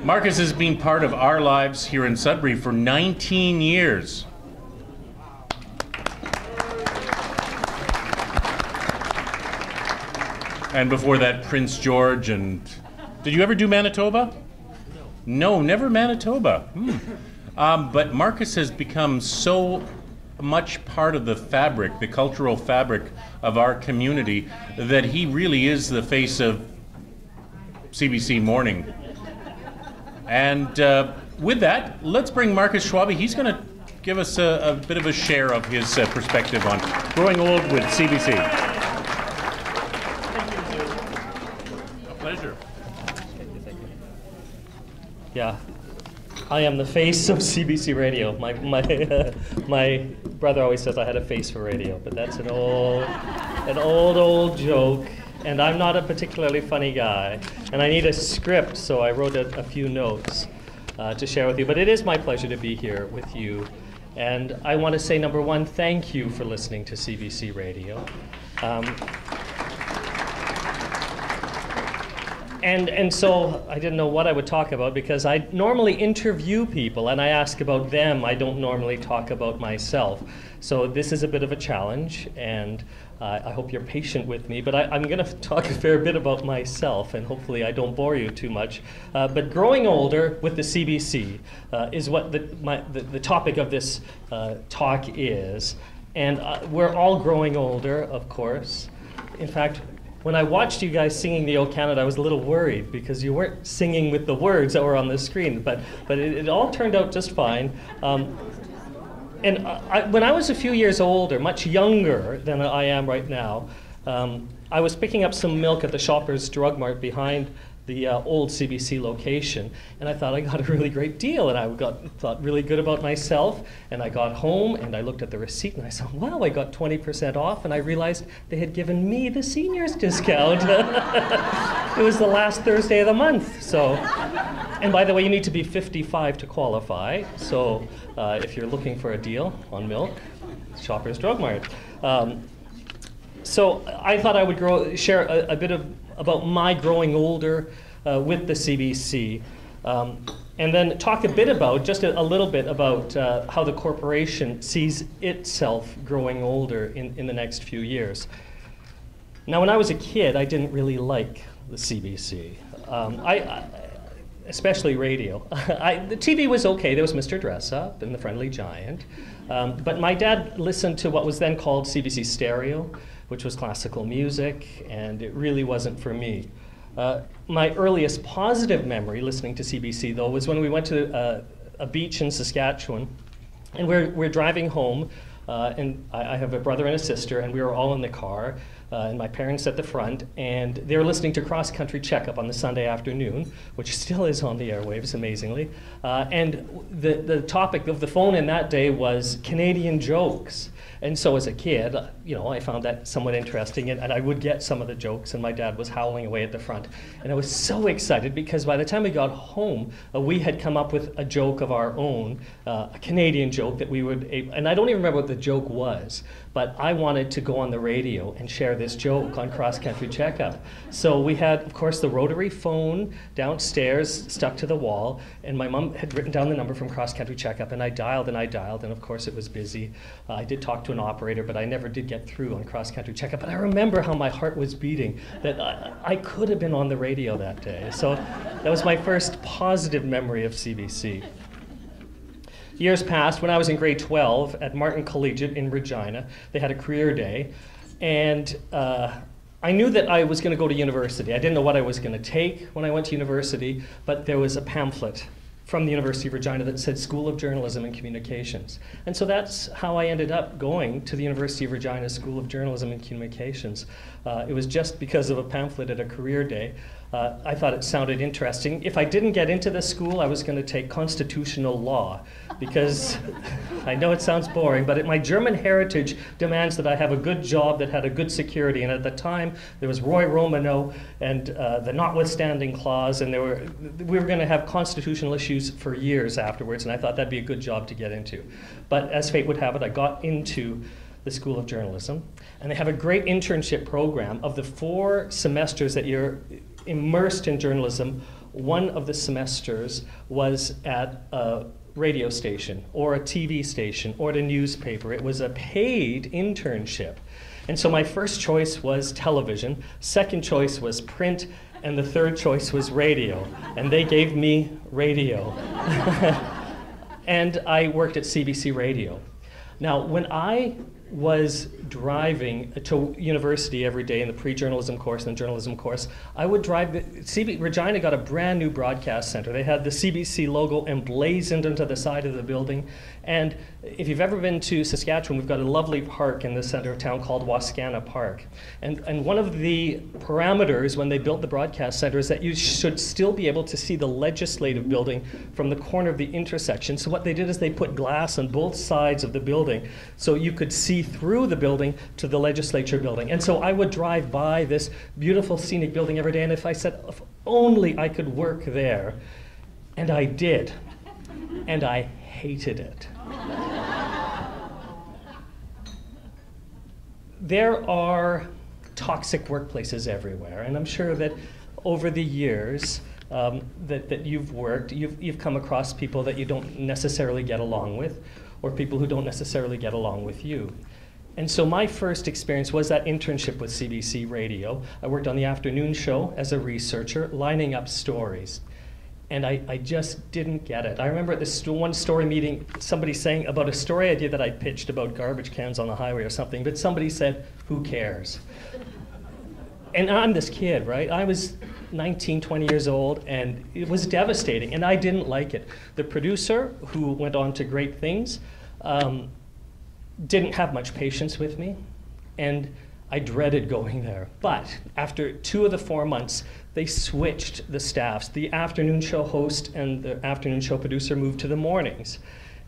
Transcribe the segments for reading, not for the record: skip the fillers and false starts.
Markus has been part of our lives here in Sudbury for 19 years. And before that, Prince George, and did you ever do Manitoba? No, never Manitoba. But Markus has become so much part of the fabric, the cultural fabric of our community, that he really is the face of CBC Morning. And with that, let's bring Markus Schwabe. He's going to give us a bit of a share of his perspective on growing old with CBC. A pleasure. Yeah, I am the face of CBC Radio. My brother always says I had a face for radio, but that's an old joke. And I'm not a particularly funny guy, and I need a script, so I wrote a few notes to share with you. But it is my pleasure to be here with you, and I want to say, number one, thank you for listening to CBC Radio. And so I didn't know what I would talk about, because I normally interview people and I ask about them. I don't normally talk about myself. So this is a bit of a challenge, and I hope you're patient with me. But I'm going to talk a fair bit about myself, and hopefully I don't bore you too much. But growing older with the CBC is what the topic of this talk is. And we're all growing older, of course. In fact, when I watched you guys singing the O Canada, I was a little worried because you weren't singing with the words that were on the screen, but it all turned out just fine. When I was a few years older, much younger than I am right now, I was picking up some milk at the Shoppers Drug Mart behind the old CBC location, and I thought I got a really great deal, and I thought really good about myself. And I got home and I looked at the receipt and I said, wow, I got 20% off, and I realized they had given me the seniors discount. It was the last Thursday of the month. So, and by the way, you need to be 55 to qualify. So if you're looking for a deal on milk, Shoppers Drug Mart. So I thought I would share a bit about my growing older with the CBC, and then talk a bit about, just a little bit about how the corporation sees itself growing older in the next few years. Now, when I was a kid, I didn't really like the CBC, especially radio. The TV was okay. There was Mr. Dress-Up and The Friendly Giant, but my dad listened to what was then called CBC Stereo, which was classical music, and it really wasn't for me. My earliest positive memory listening to CBC, though, was when we went to a beach in Saskatchewan, and we're driving home, and I have a brother and a sister, and we were all in the car, and my parents at the front, and they were listening to Cross Country Checkup on the Sunday afternoon, which still is on the airwaves, amazingly. And the topic of the phone in that day was Canadian jokes. And so as a kid, I found that somewhat interesting, and I would get some of the jokes, and my dad was howling away at the front. And I was so excited because by the time we got home, we had come up with a joke of our own, a Canadian joke that we would, and I don't even remember what the joke was, but I wanted to go on the radio and share this joke on Cross Country Checkup. So we had, of course, the rotary phone downstairs stuck to the wall, and my mom had written down the number from Cross Country Checkup, and I dialed, and of course it was busy. I did talk to an operator, but I never did get through on Cross Country Checkup. But I remember how my heart was beating, that I could have been on the radio that day. So that was my first positive memory of CBC. Years passed. When I was in grade 12 at Martin Collegiate in Regina, they had a career day, and I knew that I was going to go to university. I didn't know what I was going to take when I went to university, but there was a pamphlet from the University of Regina that said School of Journalism and Communications. And so that's how I ended up going to the University of Regina School of Journalism and Communications. It was just because of a pamphlet at a career day. I thought it sounded interesting. If I didn't get into the school, I was going to take constitutional law, because I know it sounds boring, but my German heritage demands that I have a good job that had a good security. And at the time, there was Roy Romano and the notwithstanding clause, and we were going to have constitutional issues for years afterwards, and I thought that'd be a good job to get into. But as fate would have it, I got into the School of Journalism, and they have a great internship program. Of the 4 semesters that you're immersed in journalism, one of the semesters was at a radio station or a TV station or at a newspaper. It was a paid internship. And so my first choice was television, second choice was print, and the third choice was radio. And they gave me radio. And I worked at CBC Radio. Now, when I was driving to university every day in the pre-journalism course and the journalism course, I would drive. Regina got a brand new broadcast center. They had the CBC logo emblazoned into the side of the building. And if you've ever been to Saskatchewan, we've got a lovely park in the center of town called Wascana Park. And one of the parameters when they built the broadcast center is that you should still be able to see the legislative building from the corner of the intersection. So what they did is they put glass on both sides of the building so you could see through the building to the legislature building. And so I would drive by this beautiful scenic building every day, and if I said, if only I could work there, and I did, and I hated it. There are toxic workplaces everywhere, and I'm sure that over the years that you've worked, you've come across people that you don't necessarily get along with, or people who don't necessarily get along with you. And so my first experience was that internship with CBC Radio. I worked on the afternoon show as a researcher, lining up stories. And I just didn't get it. I remember at this one story meeting, somebody saying about a story idea that I pitched about garbage cans on the highway or something, but somebody said, "Who cares?" And I'm this kid, right? I was 19, 20 years old, and it was devastating, and I didn't like it. The producer, who went on to great things, didn't have much patience with me, and I dreaded going there. But after 2 of the 4 months, they switched the staffs. The afternoon show host and the afternoon show producer moved to the mornings,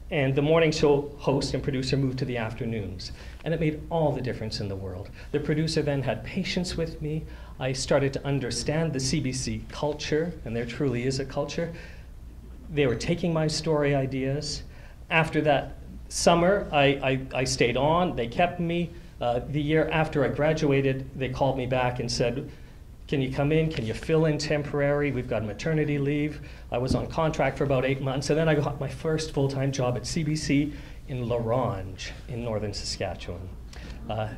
and the morning show host and producer moved to the afternoons. And it made all the difference in the world. The producer then had patience with me. I started to understand the CBC culture, and there truly is a culture. They were taking my story ideas. After that summer, I stayed on. They kept me. The year after I graduated, they called me back and said, "Can you come in? Can you fill in temporary? We've got maternity leave." I was on contract for about 8 months, and then I got my first full-time job at CBC in La Ronge in northern Saskatchewan.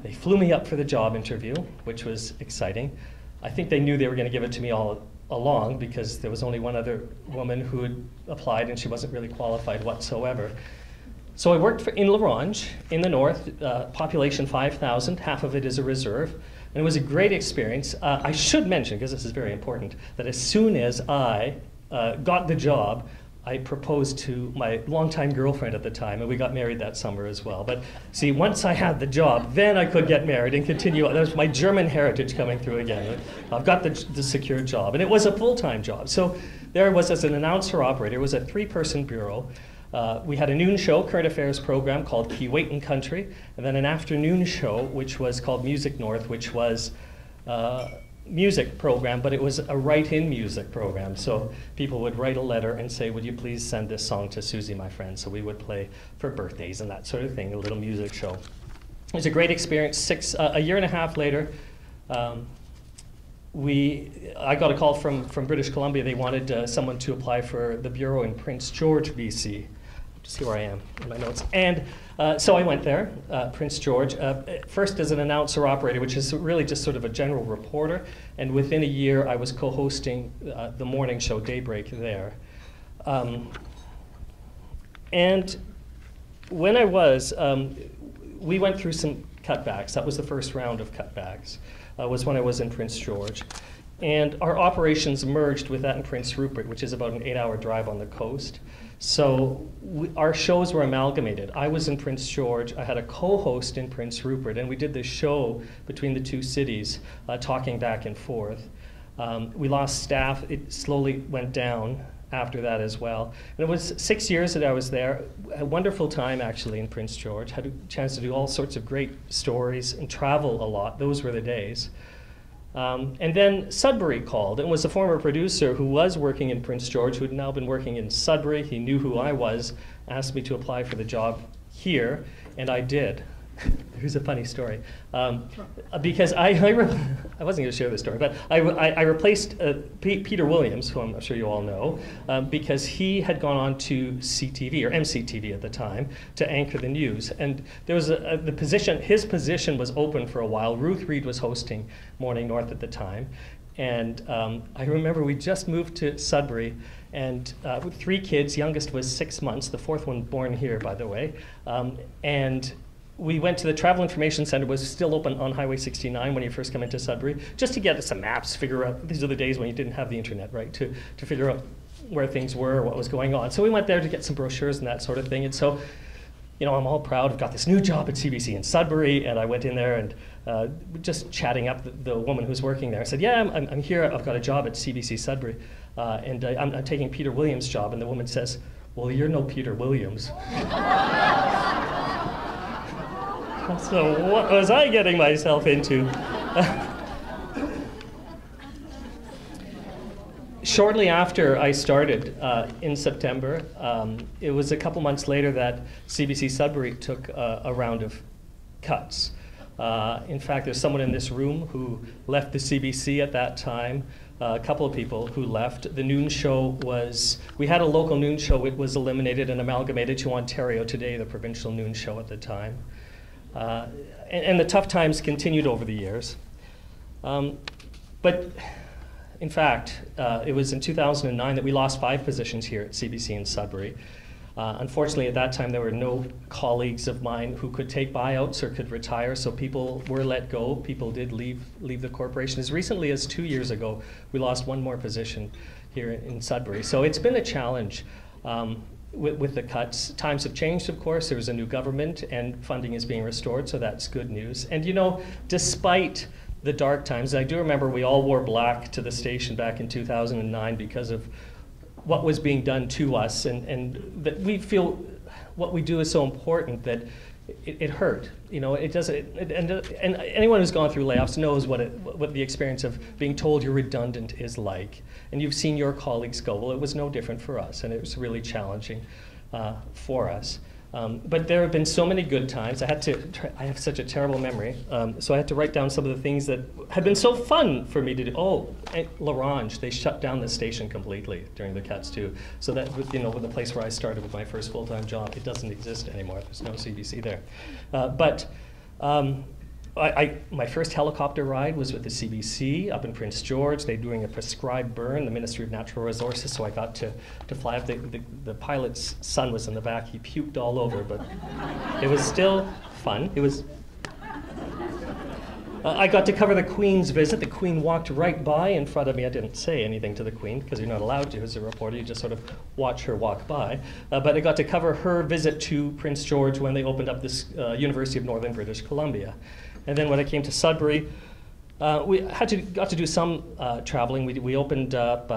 They flew me up for the job interview, which was exciting. I think they knew they were going to give it to me all along because there was only one other woman who had applied, and she wasn't really qualified whatsoever. So I worked in La Ronge in the north, population 5,000, half of it is a reserve, and it was a great experience. I should mention, because this is very important, that as soon as I got the job, I proposed to my longtime girlfriend at the time, and we got married that summer as well. But see, once I had the job, then I could get married and continue. That was my German heritage coming through again. I've got the secure job, and it was a full-time job. So there I was as an announcer operator. It was a 3-person bureau. We had a noon show, current affairs program called Keewatin Country, and then an afternoon show, which was called Music North, which was music program, but it was a write-in music program. So people would write a letter and say, "Would you please send this song to Susie, my friend?" So we would play for birthdays and that sort of thing, a little music show. It was a great experience. A year and a half later, I got a call from British Columbia. They wanted someone to apply for the bureau in Prince George, BC. Just see where I am in my notes. And so I went there, Prince George, first as an announcer operator, which is really just sort of a general reporter. And within a year, I was co-hosting the morning show, Daybreak, there. And when I was, we went through some cutbacks. That was the first round of cutbacks, was when I was in Prince George. And our operations merged with that in Prince Rupert, which is about an 8-hour drive on the coast. So our shows were amalgamated. I was in Prince George. I had a co-host in Prince Rupert, and we did this show between the two cities, talking back and forth. We lost staff. It slowly went down after that as well. And it was 6 years that I was there. A wonderful time, actually, in Prince George. Had a chance to do all sorts of great stories and travel a lot. Those were the days. And then Sudbury called, and was a former producer who was working in Prince George, who had now been working in Sudbury. He knew who I was, asked me to apply for the job here, and I did. here's a funny story. Because I wasn't going to share this story, but I replaced Peter Williams, who I'm sure you all know, because he had gone on to CTV, or MCTV at the time, to anchor the news. And there was his position was open for a while. Ruth Reed was hosting Morning North at the time. And I remember we just moved to Sudbury, and with 3 kids. Youngest was 6 months, the 4th one born here, by the way. And we went to the Travel Information Center, was still open on Highway 69 when you first come into Sudbury, just to get some maps, figure out, these are the days when you didn't have the internet, right, to figure out where things were, what was going on. So we went there to get some brochures and that sort of thing. And so, you know, I'm all proud. I've got this new job at CBC in Sudbury, and I went in there and just chatting up the woman who's working there. I said, yeah, I'm here. I've got a job at CBC Sudbury, and I'm taking Peter Williams' job. And the woman says, well, you're no Peter Williams. So what was I getting myself into? Shortly after I started in September, it was a couple months later that CBC Sudbury took a round of cuts. In fact, there's someone in this room who left the CBC at that time, a couple of people who left. The noon show we had a local noon show. It was eliminated and amalgamated to Ontario Today, the provincial noon show at the time. And the tough times continued over the years. But in fact, it was in 2009 that we lost 5 positions here at CBC in Sudbury. Unfortunately, at that time, there were no colleagues of mine who could take buyouts or could retire, so people were let go. People did leave the corporation. As recently as 2 years ago, we lost 1 more position here in Sudbury. So it's been a challenge with the cuts. Times have changed, of course. There's a new government, and funding is being restored, so that's good news. And you know, despite the dark times, I do remember we all wore black to the station back in 2009 because of what was being done to us, and that we feel what we do is so important that it hurt. You know, it doesn't. And anyone who's gone through layoffs knows what the experience of being told you're redundant is like. And you've seen your colleagues go. Well, it was no different for us, and it was really challenging for us. But there have been so many good times. I have such a terrible memory, so I had to write down some of the things that had been so fun for me to do. Oh, L'Orange, they shut down the station completely during the cuts too. So that, you know, with the place where I started with my first full-time job, it doesn't exist anymore. There's no CBC there. My first helicopter ride was with the CBC up in Prince George. They're doing a prescribed burn, the Ministry of Natural Resources, so I got to fly up. The pilot's son was in the back. He puked all over, but it was still fun. I got to cover the Queen's visit. The Queen walked right by in front of me. I didn't say anything to the Queen because you're not allowed to as a reporter. You just sort of watch her walk by. But I got to cover her visit to Prince George when they opened up this University of Northern British Columbia. And then when I came to Sudbury, we got to do some traveling. We opened up.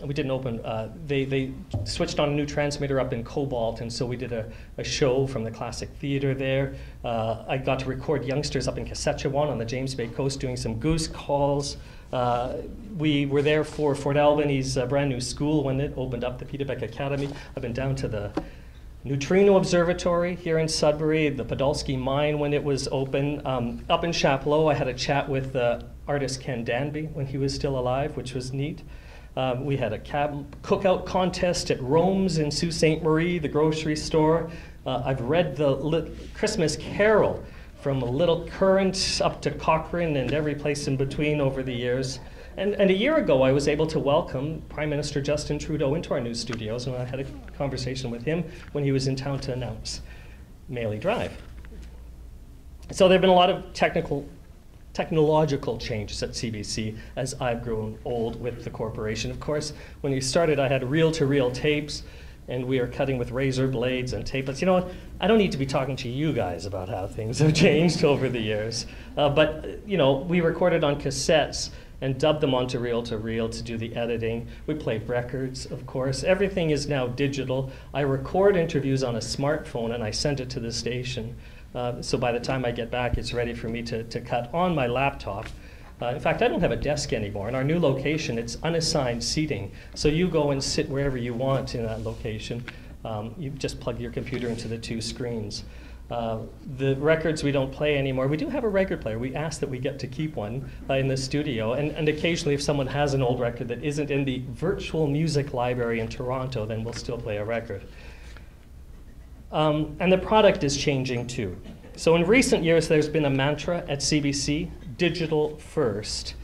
We didn't open. They switched on a new transmitter up in Cobalt, and so we did a show from the Classic Theatre there. I got to record youngsters up in Saskatchewan on the James Bay coast doing some goose calls. We were there for Fort Albany's brand new school when it opened up, the Peterbeck Academy. I've been down to the Neutrino Observatory here in Sudbury, the Podolsky Mine when it was open. Up in Chapleau, I had a chat with artist Ken Danby when he was still alive, which was neat. We had a cookout contest at Rome's in Sault Ste. Marie, the grocery store. I've read the Christmas Carol from Little Currant up to Cochrane and every place in between over the years. And a year ago, I was able to welcome Prime Minister Justin Trudeau into our news studios, and I had a conversation with him when he was in town to announce Maley Drive. So there have been a lot of technological changes at CBC as I've grown old with the corporation. Of course, when we started, I had reel-to-reel tapes, and we are cutting with razor blades and tape. But you know what? I don't need to be talking to you guys about how things have changed over the years. But you know, we recorded on cassettes and dubbed them onto reel-to-reel to do the editing. We played records, of course. Everything is now digital. I record interviews on a smartphone and I send it to the station. So by the time I get back, it's ready for me to cut on my laptop. In fact, I don't have a desk anymore. In our new location, it's unassigned seating. So you go and sit wherever you want in that location. You just plug your computer into the 2 screens. The records we don't play anymore. We do have a record player. We ask that we get to keep one in the studio. And occasionally if someone has an old record that isn't in the virtual music library in Toronto, then we'll still play a record. And the product is changing too. So in recent years, there's been a mantra at CBC, digital first.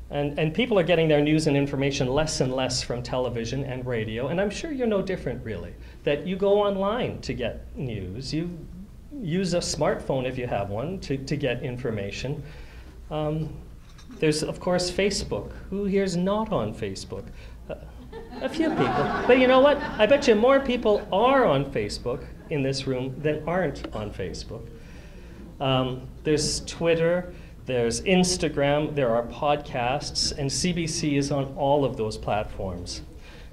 And people are getting their news and information less and less from television and radio. And I'm sure you're no different, really, that you go online to get news. You use a smartphone if you have one to get information. There's, of course, Facebook. Who here's not on Facebook? A few people. But you know what? I bet you more people are on Facebook in this room than aren't on Facebook. There's Twitter. There's Instagram, there are podcasts, and CBC is on all of those platforms.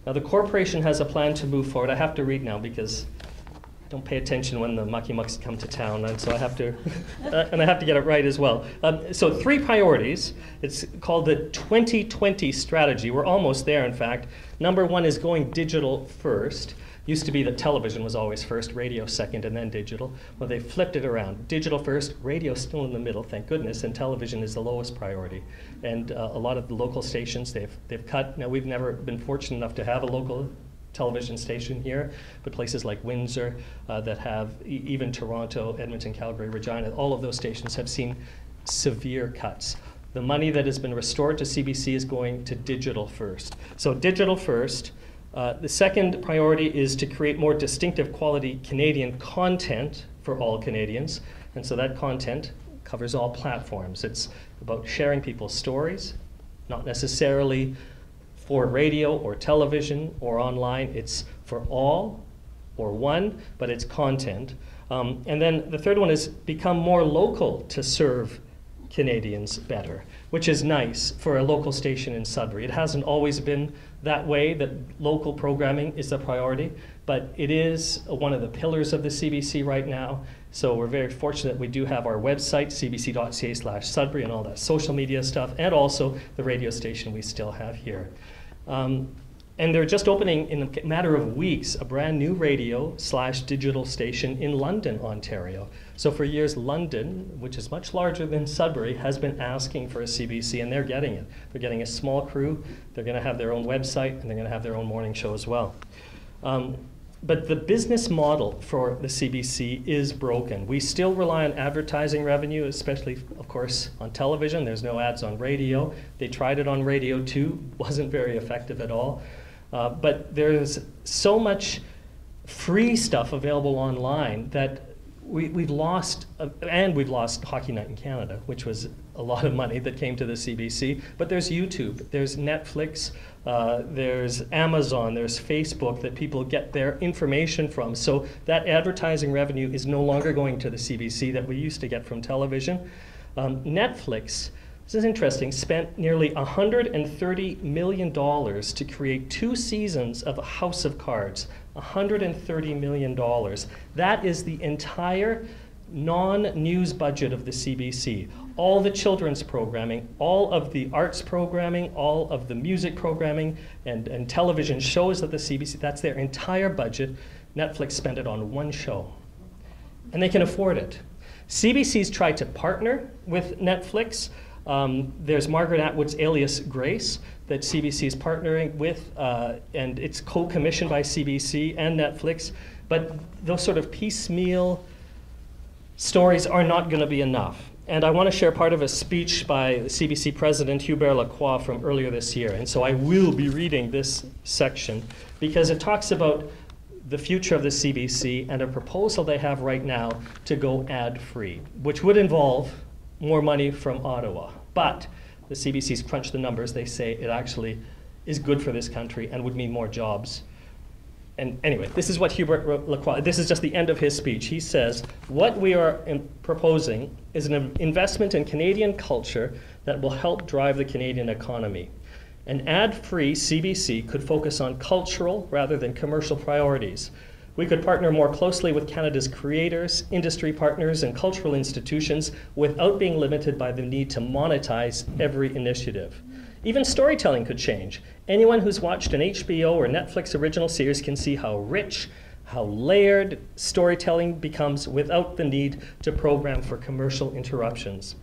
Now the corporation has a plan to move forward. I have to read now because I don't pay attention when the mucky mucks come to town, and so I have to, and I have to get it right as well. So 3 priorities. It's called the 2020 strategy. We're almost there, in fact. Number 1 is going digital first. Used to be that television was always first, radio second, and then digital. Well, they flipped it around. Digital first, radio still in the middle, thank goodness, and television is the lowest priority. And a lot of the local stations, they've cut. Now, we've never been fortunate enough to have a local television station here, but places like Windsor that have, even Toronto, Edmonton, Calgary, Regina, all of those stations have seen severe cuts. The money that has been restored to CBC is going to digital first. So digital first. The second priority is to create more distinctive quality Canadian content for all Canadians. And so that content covers all platforms. It's about sharing people's stories, not necessarily for radio or television or online. It's for all or one, but it's content. And then the third one is become more local to serve Canadians better, which is nice for a local station in Sudbury. It hasn't always been that way, that local programming is a priority, but it is one of the pillars of the CBC right now. So we're very fortunate we do have our website, cbc.ca/Sudbury, and all that social media stuff, and also the radio station we still have here. And they're just opening, in a matter of weeks, a brand new radio/digital station in London, Ontario. So for years, London, which is much larger than Sudbury, has been asking for a CBC, and they're getting it. They're getting a small crew. They're going to have their own website, and they're going to have their own morning show as well. But the business model for the CBC is broken. We still rely on advertising revenue, especially, of course, on television. There's no ads on radio. They tried it on radio too, wasn't very effective at all. But there's so much free stuff available online that we've lost, and we've lost Hockey Night in Canada, which was a lot of money that came to the CBC. But there's YouTube, there's Netflix, there's Amazon, there's Facebook that people get their information from. So that advertising revenue is no longer going to the CBC that we used to get from television. Netflix, this is interesting, spent nearly $130 million to create 2 seasons of House of Cards. $130 million. That is the entire non-news budget of the CBC. All the children's programming, all of the arts programming, all of the music programming, and television shows of the CBC, that's their entire budget. Netflix spent it on 1 show. And they can afford it. CBC's tried to partner with Netflix. There's Margaret Atwood's Alias Grace that CBC is partnering with, and it's co-commissioned by CBC and Netflix. But those sort of piecemeal stories are not going to be enough. And I want to share part of a speech by CBC President Hubert Lacroix from earlier this year. And so I will be reading this section because it talks about the future of the CBC and a proposal they have right now to go ad-free, which would involve more money from Ottawa. But the CBC's crunched the numbers. They say it actually is good for this country and would mean more jobs. And anyway, this is what Hubert Lacroix, this is just the end of his speech. He says, what we are proposing is an investment in Canadian culture that will help drive the Canadian economy. An ad-free CBC could focus on cultural rather than commercial priorities. We could partner more closely with Canada's creators, industry partners, and cultural institutions without being limited by the need to monetize every initiative. Even storytelling could change. Anyone who's watched an HBO or Netflix original series can see how rich, how layered storytelling becomes without the need to program for commercial interruptions.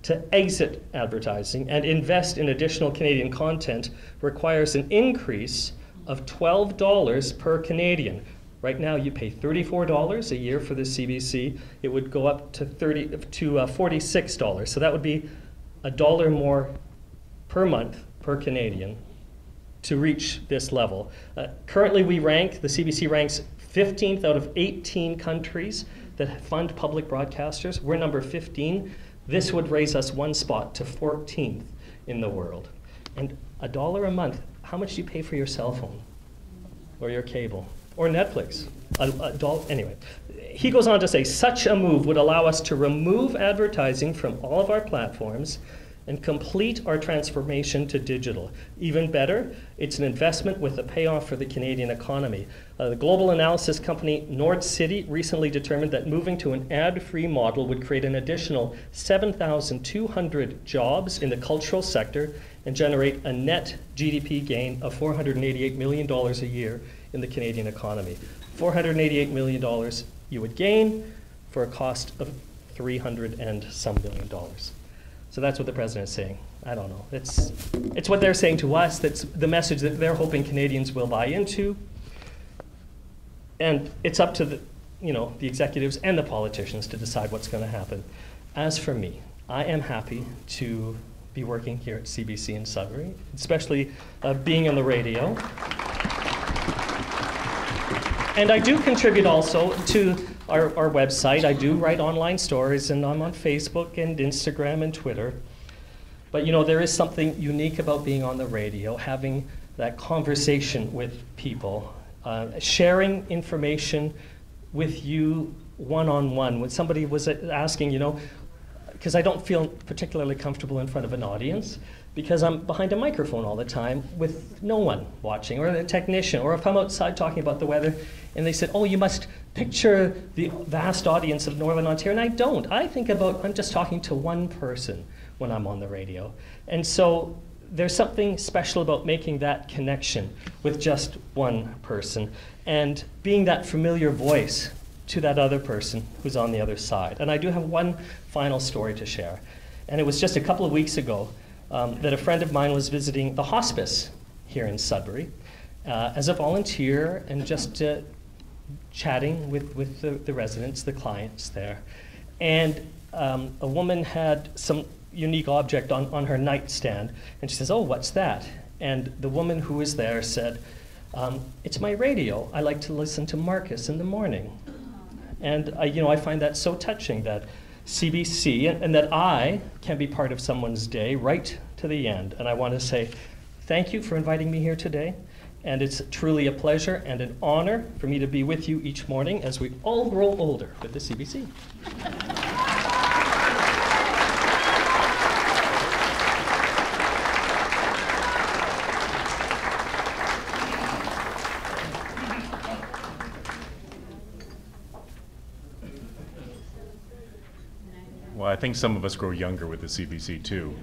To exit advertising and invest in additional Canadian content requires an increase of $12 per Canadian. Right now you pay $34 a year for the CBC. It would go up to $46. So that would be $1 more per month per Canadian to reach this level. Currently the CBC ranks 15th out of 18 countries that fund public broadcasters. We're number 15. This would raise us one spot to 14th in the world. And $1 a month, how much do you pay for your cell phone or your cable or Netflix? Anyway, he goes on to say, such a move would allow us to remove advertising from all of our platforms and complete our transformation to digital. Even better, it's an investment with a payoff for the Canadian economy. The global analysis company Nord City recently determined that moving to an ad-free model would create an additional 7,200 jobs in the cultural sector and generate a net GDP gain of $488 million a year in the Canadian economy. $488 million you would gain for a cost of $300 and some million. So that's what the president's saying. I don't know. It's what they're saying to us. That's the message that they're hoping Canadians will buy into. And it's up to the executives and the politicians to decide what's going to happen. As for me, I am happy to be working here at CBC in Sudbury, especially being on the radio. And I do contribute also to our website. I do write online stories, and I'm on Facebook and Instagram and Twitter. But there is something unique about being on the radio, having that conversation with people, sharing information with you one-on-one. When somebody was asking, because I don't feel particularly comfortable in front of an audience, because I'm behind a microphone all the time with no one watching, or a technician, or if I'm outside talking about the weather, and they said, oh, you must picture the vast audience of Northern Ontario, and I don't. I think I'm just talking to one person when I'm on the radio. And so there's something special about making that connection with just one person, and being that familiar voice to that other person who's on the other side. And I do have one final story to share. And it was just a couple of weeks ago that a friend of mine was visiting the hospice here in Sudbury as a volunteer, and just chatting with the residents, the clients there. And a woman had some unique object on her nightstand, and she says, oh, what's that? And the woman who was there said, it's my radio. I like to listen to Markus in the morning. And I find that so touching, that CBC, and that I can be part of someone's day right to the end. And I want to say thank you for inviting me here today. And it's truly a pleasure and an honor for me to be with you each morning as we all grow older with the CBC. Well, I think some of us grow younger with the CBC too.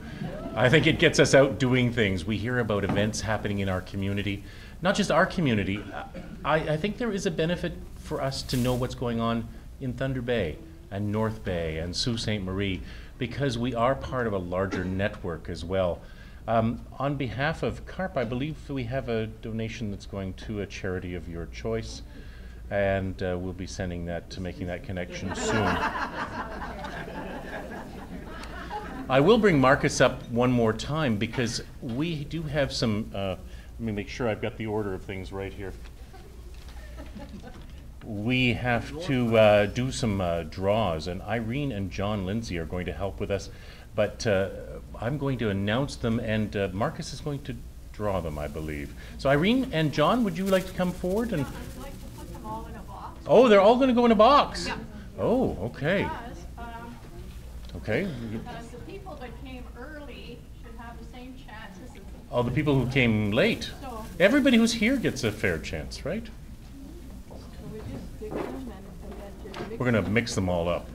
I think it gets us out doing things. We hear about events happening in our community, not just our community. I think there is a benefit for us to know what's going on in Thunder Bay and North Bay and Sault Ste. Marie, because we are part of a larger network as well. On behalf of CARP, I believe we have a donation that's going to a charity of your choice, and we'll be sending that to making that connection soon. I will bring Markus up one more time, because we do have some, let me make sure I've got the order of things right here. We have to do some draws, and Irene and John Lindsay are going to help with us, but I'm going to announce them, and Markus is going to draw them, I believe. So Irene and John, would you like to come forward? And I'd like to put them all in a box. oh, they're all going to go in a box? Yeah. Oh, okay. Because, Okay. because the people that came early should have the same chances as All the people who came late. so Everybody who's here gets a fair chance, right? we just pick them and then just mix We're going to mix them all up.